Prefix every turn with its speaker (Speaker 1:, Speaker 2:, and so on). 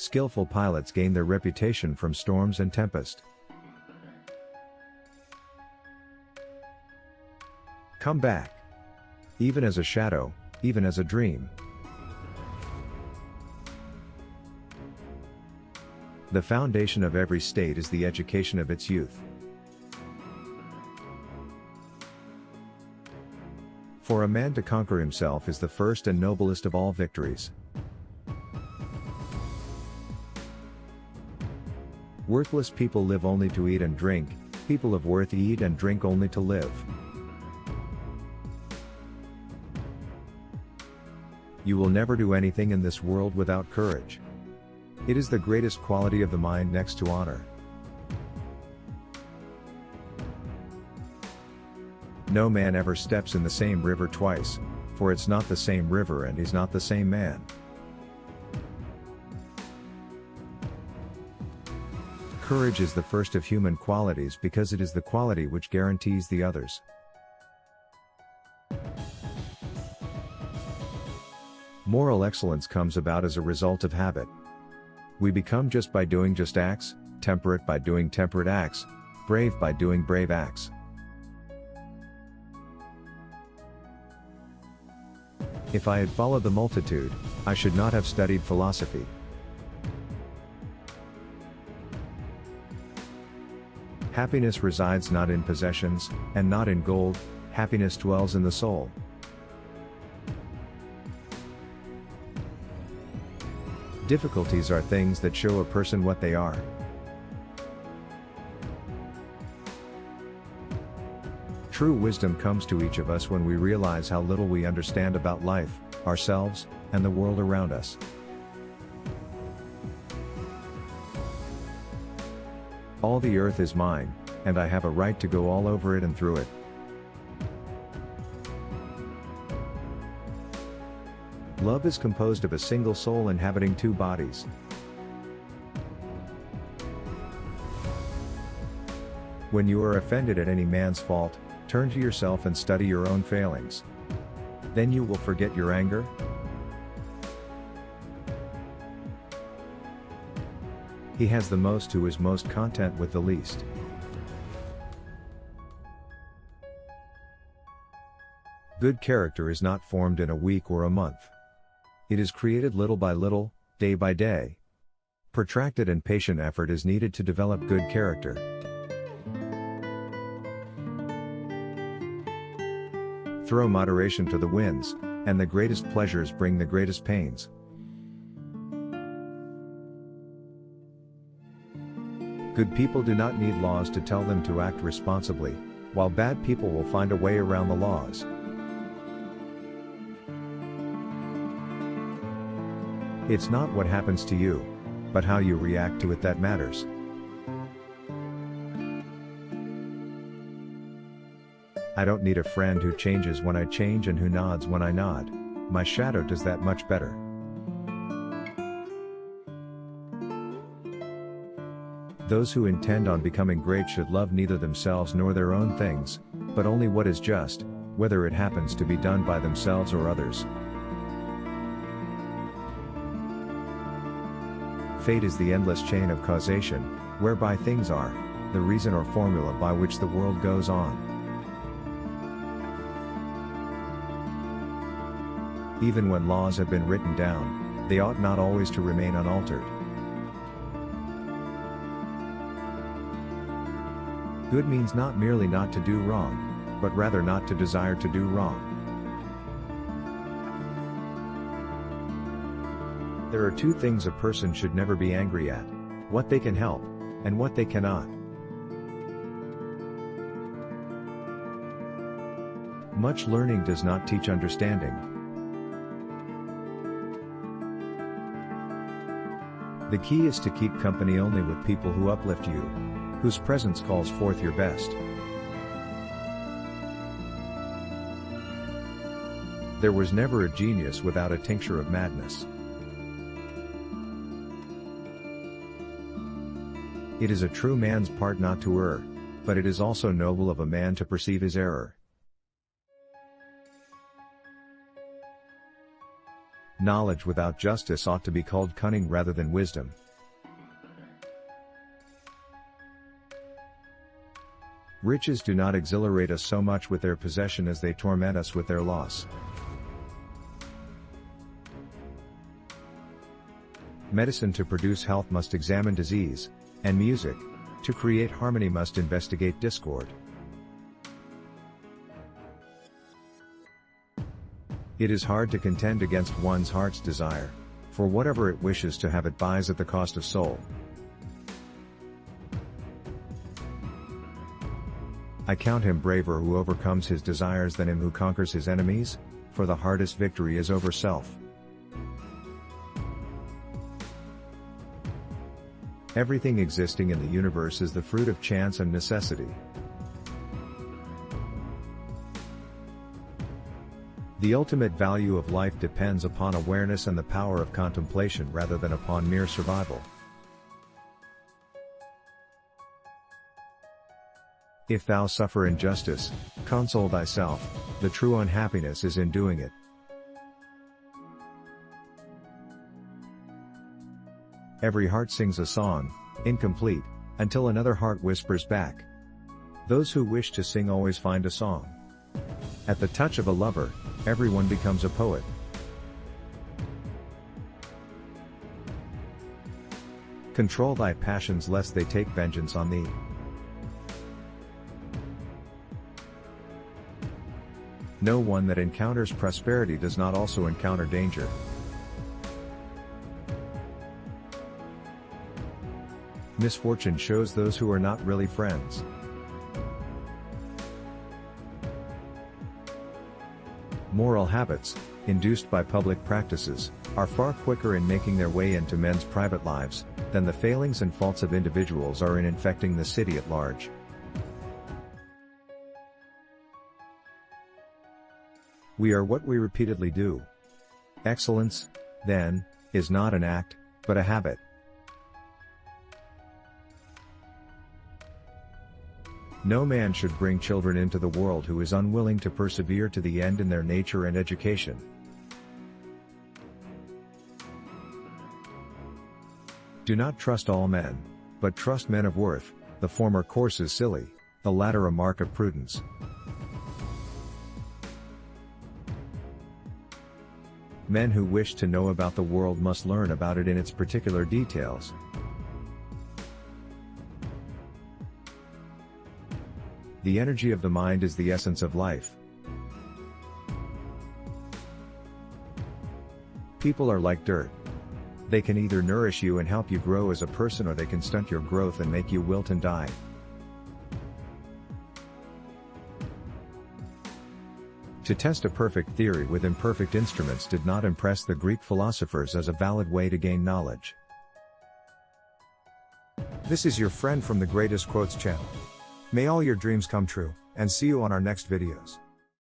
Speaker 1: Skillful pilots gain their reputation from storms and tempest. Come back. Even as a shadow, even as a dream. The foundation of every state is the education of its youth. For a man to conquer himself is the first and noblest of all victories. Worthless people live only to eat and drink, people of worth eat and drink only to live. You will never do anything in this world without courage. It is the greatest quality of the mind next to honor. No man ever steps in the same river twice, for it's not the same river and he's not the same man. Courage is the first of human qualities because it is the quality which guarantees the others. Moral excellence comes about as a result of habit. We become just by doing just acts, temperate by doing temperate acts, brave by doing brave acts. If I had followed the multitude, I should not have studied philosophy. Happiness resides not in possessions, and not in gold, happiness dwells in the soul. Difficulties are things that show a person what they are. True wisdom comes to each of us when we realize how little we understand about life, ourselves, and the world around us. All the earth is mine, and I have a right to go all over it and through it. Love is composed of a single soul inhabiting two bodies. When you are offended at any man's fault, turn to yourself and study your own failings. Then you will forget your anger. He has the most who is most content with the least. Good character is not formed in a week or a month. It is created little by little, day by day. Protracted and patient effort is needed to develop good character. Throw moderation to the winds, and the greatest pleasures bring the greatest pains. Good people do not need laws to tell them to act responsibly, while bad people will find a way around the laws. It's not what happens to you, but how you react to it that matters. I don't need a friend who changes when I change and who nods when I nod. My shadow does that much better. Those who intend on becoming great should love neither themselves nor their own things, but only what is just, whether it happens to be done by themselves or others. Fate is the endless chain of causation, whereby things are, the reason or formula by which the world goes on. Even when laws have been written down, they ought not always to remain unaltered. Good means not merely not to do wrong, but rather not to desire to do wrong. There are two things a person should never be angry at: what they can help, and what they cannot. Much learning does not teach understanding. The key is to keep company only with people who uplift you, whose presence calls forth your best. There was never a genius without a tincture of madness. It is a true man's part not to err, but it is also noble of a man to perceive his error. Knowledge without justice ought to be called cunning rather than wisdom. Riches do not exhilarate us so much with their possession as they torment us with their loss. Medicine to produce health must examine disease, and music, to create harmony, must investigate discord. It is hard to contend against one's heart's desire, for whatever it wishes to have it buys at the cost of soul. I count him braver who overcomes his desires than him who conquers his enemies, for the hardest victory is over self. Everything existing in the universe is the fruit of chance and necessity. The ultimate value of life depends upon awareness and the power of contemplation rather than upon mere survival. If thou suffer injustice, console thyself, the true unhappiness is in doing it. Every heart sings a song, incomplete, until another heart whispers back. Those who wish to sing always find a song. At the touch of a lover, everyone becomes a poet. Control thy passions lest they take vengeance on thee. No one that encounters prosperity does not also encounter danger. Misfortune shows those who are not really friends. Moral habits, induced by public practices, are far quicker in making their way into men's private lives, than the failings and faults of individuals are in infecting the city at large. We are what we repeatedly do. Excellence, then, is not an act, but a habit. No man should bring children into the world who is unwilling to persevere to the end in their nature and education. Do not trust all men, but trust men of worth. The former course is silly, the latter a mark of prudence. Men who wish to know about the world must learn about it in its particular details. The energy of the mind is the essence of life. People are like dirt. They can either nourish you and help you grow as a person, or they can stunt your growth and make you wilt and die. To test a perfect theory with imperfect instruments did not impress the Greek philosophers as a valid way to gain knowledge.
Speaker 2: This is your friend from the Greatest Quotes channel. May all your dreams come true, and see you on our next videos.